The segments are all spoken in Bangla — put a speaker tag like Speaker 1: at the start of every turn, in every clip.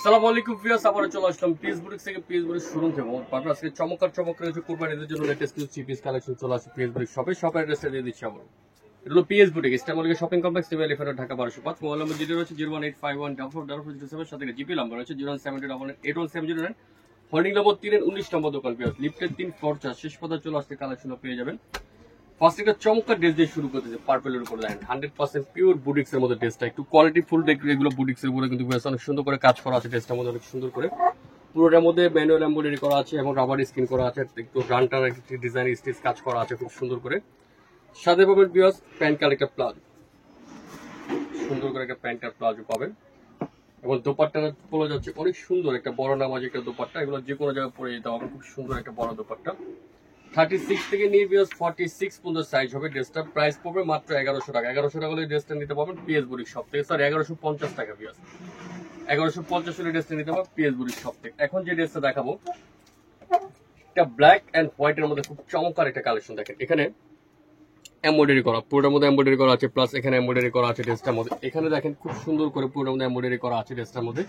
Speaker 1: আসসালামু আলাইকুম ভিউয়ার্স, আবার চলে আসলাম পিএস বুটিক্স থেকে। পিএস বুটিক্স শোরুম থেকে পারবে আজকে চমৎকার রয়েছে কুরবানিদের জন্য লেটেস্ট কিছু থ্রি পিস কালেকশন চলে আসছে পিএস বুটিক্স শপে। শপের অ্যাড্রেসটা দিয়ে দিচ্ছি আবার। এটা হলো পিএস বুটিক, ইস্টামলিকে shopping complex, TV elephant, Dhaka 1205। Mobile number যেটা রয়েছে 01851444407, সাথে জিপি নাম্বার রয়েছে 01788811709। হোল্ডিং নম্বর 3 19 নম্বর দোকান পিএস লিফটের 3 ফ্লোর 4 শেষ পর্যন্ত চলে আসতে কালেকশন পেয়ে যাবেন। ফার্স্ট একটা চমৎকার ড্রেস দিয়ে শুরু করতেছে পার্পলের উপরে দেখেন 100% পিওর বুটিক্স এর মধ্যে ড্রেসটা একটু কোয়ালিটি ফুল এগুলো বুটিক্স এর উপরে কিন্তু অনেক সুন্দর করে কাজ করা আছে। ড্রেসটার মধ্যে অনেক সুন্দর করে পুরোটার মধ্যে ম্যানুয়াল এমব্রয়ডারি করা আছে এবং রাবার স্কিন করা আছে, একটু রানটার একটি ডিজাইন স্টিচ কাজ করা আছে খুব সুন্দর করে। সাথে পাবেন বিয়াস প্যান্ট কার একটা প্লাজো, সুন্দর করে একটা প্যান্টার প্লাজো পাবেন এবং দোপাট্টা পরে যাচ্ছে অনেক সুন্দর একটা বড় নামাজি একটা দোপাট্টা, এগুলো যে কোনো জায়গায় পরে যেতে হবে, খুব সুন্দর একটা বড় দোপাট্টা। 36 থেকে নিয়ে 46 পর্যন্ত সাইজ হবে। ড্রেসটার প্রাইস পড়বে মাত্র 1100 টাকা। 1100 টাকা হলে ড্রেসটা নিতে পারবেন পিএস বুটিক শপ থেকে। স্যার 1150 টাকা পিএস, 1150 হলে ড্রেসটা নিতে পারবেন পিএস বুটিক শপ থেকে। এখন যে ড্রেসটা দেখাবো এটা ব্ল্যাক এন্ড হোয়াইট এর মধ্যে খুব চমৎকার একটা কালেকশন। দেখেন এখানে এমব্রয়ডারি করা, পুরোটার মধ্যে এমব্রয়ডারি করা আছে, প্লাস এখানে এমব্রয়ডারি করা আছে ড্রেসটার মধ্যে। এখানে দেখেন খুব সুন্দর করে পুরোটার মধ্যে এমব্রয়ডারি করা আছে ড্রেসটার মধ্যে।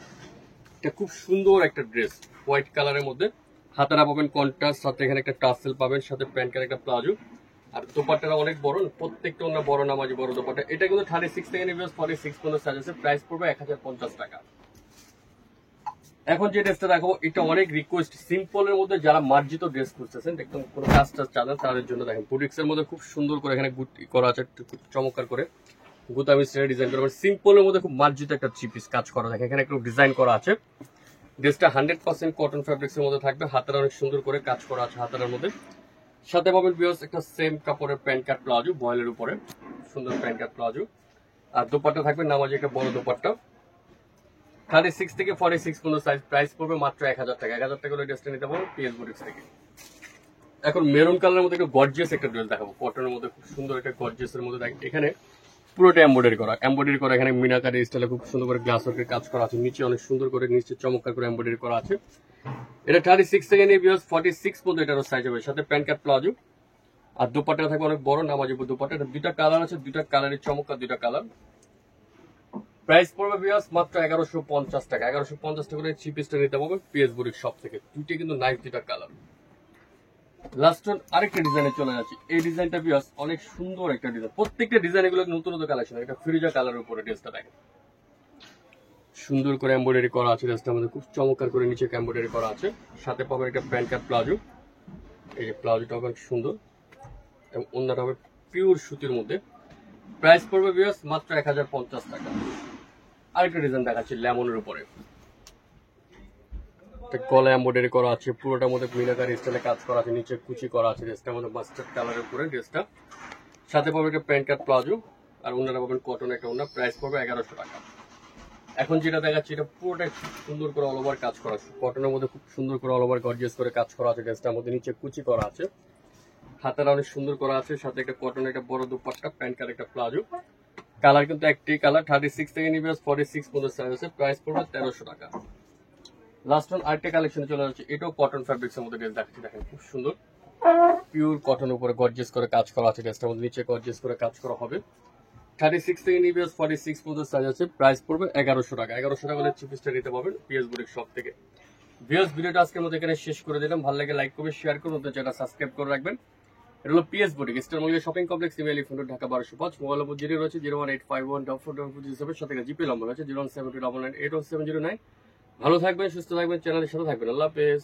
Speaker 1: এটা খুব সুন্দর একটা ড্রেস হোয়াইট কালারের মধ্যে, হাতারা পাবেন কন্ট্রাস্ট, সাথে এখানে একটা টাসেল পাবেন, সাথে প্যান্টের একটা প্লাজো। আর দোপাট্টাটা অনেক বড়, প্রত্যেকটা অন্য বড় নামাজি বড় দোপাট্টা। এটা কিন্তু 36 থেকে নিয়ে 46 পর্যন্ত সাইজ আছে। প্রাইস পড়বে 1050 টাকা। এখন যে ড্রেসটা দেখাবো এটা অনেক রিকোয়েস্ট, সিম্পলের মধ্যে যারা মার্জিত ড্রেস খুঁজতেছেন, একদম কোনো কাজ টাজ চান তাদের জন্য দেখেন বুটিক্স এর মধ্যে খুব সুন্দর করে এখানে গুটি করা আছে, খুব চমৎকার করে গুতামি স্টাইলে ডিজাইন করা। সিম্পলের মধ্যে খুব মার্জিত একটা থ্রি পিস কাজ করা, দেখেন এখানে একটু ডিজাইন করা আছে। ড্রেসটা 100% কটন ফ্যাব্রিক্স এর মধ্যে থাকবে, হাতারা অনেক সুন্দর করে কাজ করা আছে হাতারার মধ্যে। সাথে পাবেন বিয়স একটা সেম কাপড়ের প্যান্ট কাট প্লাজো, বয়েলের উপরে সুন্দর প্যান্ট কাট প্লাজো। আর দোপাট্টা থাকবে নামাজি একটা বড় দোপাট্টা। 36 থেকে 46 পর্যন্ত সাইজ। প্রাইস পড়বে মাত্র 1000 টাকা। 1000 টাকা হলে ড্রেসটা নিতে পারবেন পিএস বুটিক্স থেকে। এখন মেরুন কালারের মধ্যে একটা গর্জিয়াস একটা ড্রেস দেখাবো, কটনের মধ্যে খুব সুন্দর একটা গর্জিয়াস এর মধ্যে। এখানে পুরোটা এমব্রয়ডারি করা, এখানে মিনাকারি স্টাইলে খুব সুন্দর করে গ্লাস ওয়ার্কের কাজ করা আছে, নিচে অনেক সুন্দর করে নিচে চমৎকার করে এমব্রয়ডারি করা আছে। এটা 36 থেকে নিয়ে 46 পর্যন্ত এটারও সাইজ হবে, সাথে প্যান্ট কাট প্লাজো। আর দোপাট্টা থাকবে অনেক বড় নামাজি দোপাট্টা। দুইটা কালার আছে, দুইটা কালারের চমৎকার দুইটা কালার। প্রাইস পড়বে বিয়াস মাত্র 1150 টাকা। 1150 টাকা করে থ্রি পিসটা নিতে পারবে পিএস বুটিক শপ থেকে। দুইটা কিন্তু নাইস দুইটা কালার। লাস্ট আরেকটা ডিজাইনে চলে যাচ্ছে। এই ডিজাইনটা বিয়াস অনেক সুন্দর একটা ডিজাইন, প্রত্যেকটা ডিজাইন এগুলো নতুন কালেকশন। এটা ফিরোজা কালারের উপরে ড্রেসটা দেখেন সুন্দর করে এমব্রয়ডারি করা আছে, ড্রেসটার মধ্যে খুব চমৎকার করে নিচে এমব্রয়ডারি করা আছে। সাথে পাবেন একটা প্যান্ট কাট প্লাজো, এই যে প্লাজোটা অনেক সুন্দর এবং অন্যটা হবে পিওর সুতির মধ্যে। প্রাইস পড়বে বিয়াস মাত্র 1050 টাকা। আরেকটা ডিজাইন দেখাচ্ছি লেমনের উপরে, গলা এমব্রয়ডারি করা আছে, পুরোটার মধ্যে মিনাকারি স্টাইলে কাজ করা আছে, নিচে কুচি করা আছে, ড্রেসটার মধ্যে মাস্টার্ড কালারের উপরে ড্রেসটা। সাথে পাবেন একটা প্যান্ট কাট প্লাজো আর ওনারা পাবেন কটন একটা ওনার। প্রাইস পড়বে 1100 টাকা। এখন যেটা দেখাচ্ছি এটা পুরোটাই সুন্দর করে অল ওভার কাজ করা, কটনের মধ্যে খুব সুন্দর করে অল ওভার গর্জিয়াস করে কাজ করা আছে। ড্রেসটার মধ্যে নিচে কুচি করা আছে, হাতারা অনেক সুন্দর করা আছে, সাথে একটা কটন একটা বড় দুপাট্টা, প্যান্ট কাট একটা প্লাজো। কালার কিন্তু একটি কালার। 36 থেকে নিবে 46 পর্যন্ত সাইজ আছে। প্রাইস পড়বে 1300 টাকা। লাস্ট ওয়ান আরেকটা কালেকশন চলে যাচ্ছে, এটাও কটন ফ্যাব্রিক্স এর মধ্যে ড্রেস দেখাচ্ছি, দেখেন খুব সুন্দর পিওর কটন উপরে গর্জিয়াস করে কাজ করা আছে। ড্রেসটার মধ্যে নিচে গর্জিয়াস করে কাজ করা হবে। 36 থেকে নিবে 46 পর্যন্ত সাইজ আছে। প্রাইস পড়বে 1100 টাকা। 1100 টাকা হলে থ্রি পিসটা নিতে পারবেন পিএস বুটিক শপ থেকে। ভিউয়ার্স, ভিডিওটা আজকের মধ্যে এখানে শেষ করে দিলাম। ভালো লাগে লাইক করবেন, শেয়ার করুন, চ্যানেলটা সাবস্ক্রাইব করে রাখবেন। এটা হলো পিএস বুটিক, ইস্টারমলিয়া shopping complex, TV elephant, Dhaka 1205। Mobile number যেটা রয়েছে 01851444407, সাথে জিপি নাম্বার আছে 01789811709। ভালো থাকবেন, সুস্থ থাকবেন, চ্যানেলের সাথে থাকবেন। আল্লাহ হাফেজ।